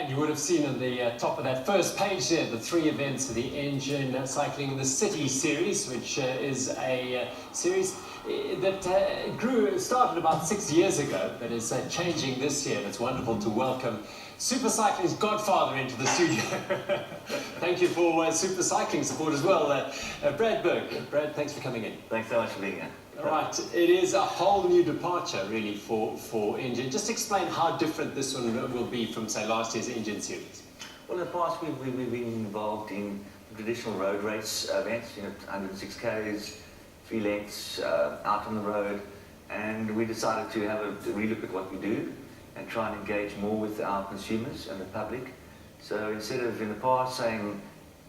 And you would have seen on the top of that first page there the 3 events of the Engen Cycling in the City series, which is a series that started about 6 years ago, but is changing this year. And it's wonderful to welcome Super Cycling's godfather into the studio. Thank you for Super Cycling support as well, Brad Berg. Brad, thanks for coming in. Thanks so much for being here. All right, it is a whole new departure really for Engen. Just explain how different this one will be from, say, last year's Engen series. Well, in the past we've been involved in traditional road race events, 106 Ks, 3 lengths, out on the road, and we decided to have a relook at what we do and try and engage more with our consumers and the public. So instead of in the past saying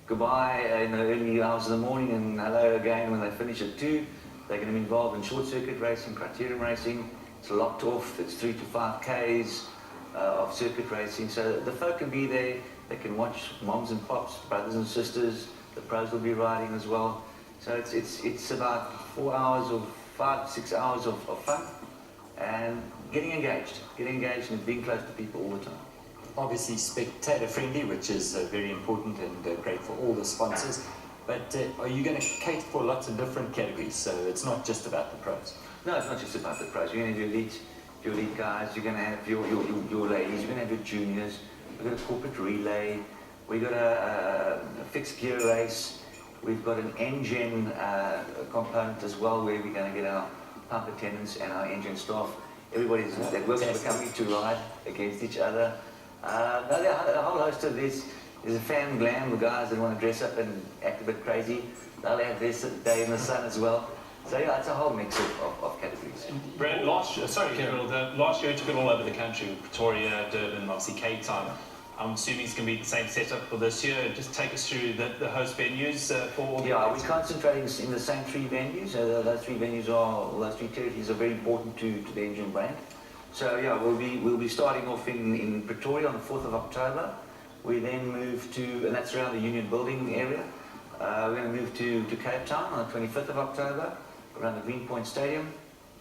goodbye in the early hours of the morning and hello again when they finish at 2, they're going to be involved in short circuit racing, criterium racing. It's locked off, it's 3 to 5 Ks of circuit racing. So the folk can be there, they can watch moms and pops, brothers and sisters, the pros will be riding as well. So it's about 4 hours or 5 to 6 hours of fun and getting engaged and being close to people all the time. Obviously spectator friendly, which is very important and great for all the sponsors. But are you going to cater for lots of different categories? So it's not just about the pros. No, it's not just about the pros. You're going to have your elite guys, you're going to have your ladies, you're going to have your juniors, we've got a corporate relay, we've got a fixed gear race, we've got an Engen component as well, where we're going to get our pump attendants and our Engen staff, everybody that works for the company to ride against each other. There are a whole host of this. There's a fan glam, the guys that want to dress up and act a bit crazy. They'll have this day in the sun as well. So yeah, it's a whole mix of categories. Brad, last year you took it all over the country, Pretoria, Durban, obviously Cape Town. I'm assuming it's going to be the same setup for this year. Just take us through the host venues for all the we're concentrating in the same 3 venues. Those 3 venues those 3 territories are very important to the Engen brand. So yeah, we'll be starting off in Pretoria on the 4th of October. We then move to, and that's around the Union Building area. We're going to move to Cape Town on the 25th of October, around the Greenpoint Stadium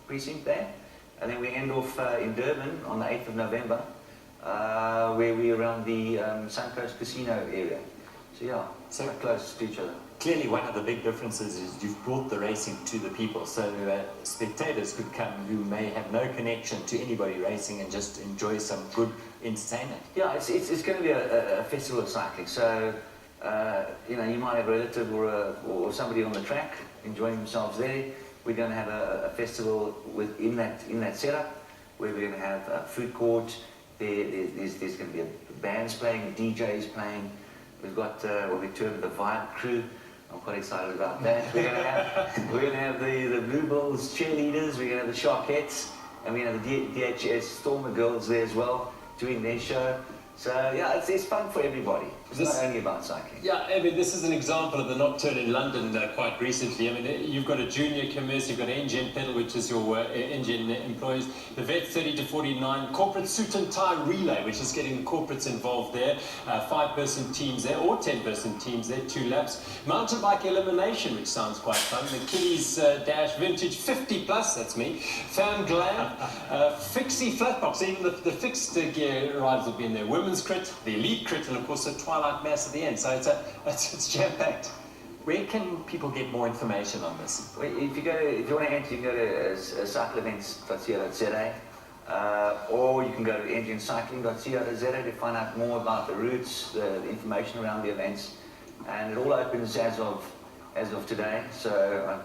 precinct there. And then we end off in Durban on the 8th of November, where we're around the Suncoast Casino area. So yeah, so close to each other. Clearly one of the big differences is you've brought the racing to the people, so spectators could come who may have no connection to anybody racing and just enjoy some good entertainment. Yeah, it's going to be a festival of cycling, so you might have a relative or somebody on the track enjoying themselves there. We're going to have a festival in that setup, where we're going to have a food court. There's going to be bands playing, DJs playing. We've got what we term the Vibe Crew. I'm quite excited about that. We're going to have the Blue Bulls cheerleaders. We're going to have the Sharkettes, and we're going to have the DHS Stormer girls there as well, doing their show. So yeah, it's fun for everybody. It's not only about cycling. Yeah, I mean, this is an example of the Nocturne in London quite recently. I mean, you've got a junior commerce, you've got Engen Pedal, which is your Engen employees, the Vet 30 to 49, corporate suit and tie relay, which is getting the corporates involved there, 5-person teams there, or 10-person teams there, 2 laps. Mountain bike elimination, which sounds quite fun. The Kiddies Dash Vintage 50 plus, that's me. Fam Glam, Fixie Flatbox, even the fixed gear riders will be in there. Women's Crit, the Elite Crit, and of course the Twilight Mass at the end. So it's jam-packed. Where can people get more information on this? If you want to enter, you can go to cycleevents.co.za, or you can go to engencycling.co.za to find out more about the routes, the information around the events, and it all opens as of today. So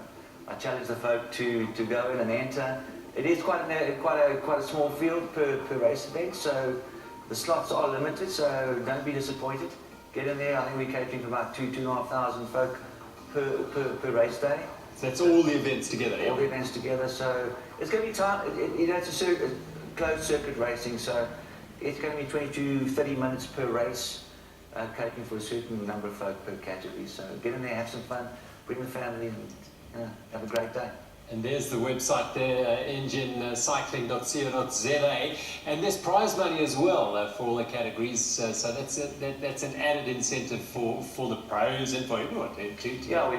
I challenge the folk to go in and enter. It is quite a small field per race event, so the slots are limited. So don't be disappointed. Get in there. I think we're catering for about 2,500 folk per race day. So that's all the events together, All the events together. So it's going to be time. It's a closed circuit racing, so it's going to be 20 to 30 minutes per race, catering for a certain number of folk per category. So get in there, have some fun, bring the family, and have a great day. And there's the website there, engencycling.co.za, and there's prize money as well for all the categories. So that's an added incentive for the pros and for everyone. Yeah,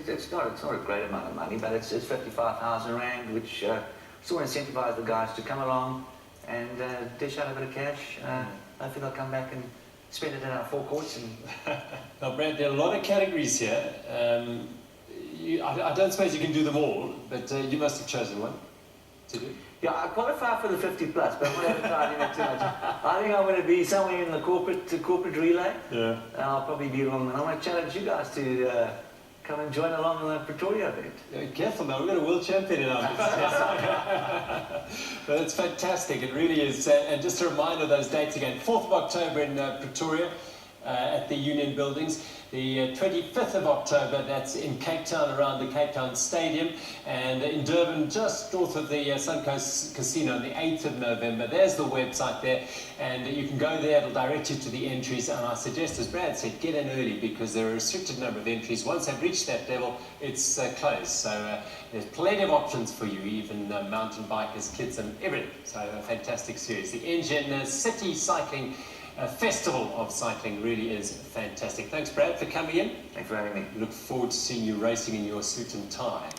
it's not a great amount of money, but it's 55,000 rand, which still incentivise the guys to come along, and dish out a bit of cash. Hopefully they'll come back and spend it in our forecourts. And Now, Brad, there are a lot of categories here. I don't suppose you can do them all, but you must have chosen one to do. yeah, I qualify for the 50 plus, but I'm not advertising that too much. I think I'm going to be somewhere in the corporate relay. Yeah. I'll probably be along, and I want to challenge you guys to come and join along in the Pretoria event. Careful now, we've got a world champion in our midst. But it's fantastic, it really is. And just a reminder of those dates again: 4th of October in Pretoria at the Union Buildings. The 25th of October, that's in Cape Town, around the Cape Town Stadium, and in Durban, just north of the Suncoast Casino, on the 8th of November. There's the website there, and you can go there. It'll direct you to the entries, and I suggest, as Brad said, get in early, because there are a restricted number of entries. Once they've reached that level, it's closed. So there's plenty of options for you, even mountain bikers, kids, and everything. So a fantastic series. The Engen City Cycling Festival of Cycling really is fantastic. Thanks, Brad, for coming in. Thanks for having me. Look forward to seeing you racing in your suit and tie.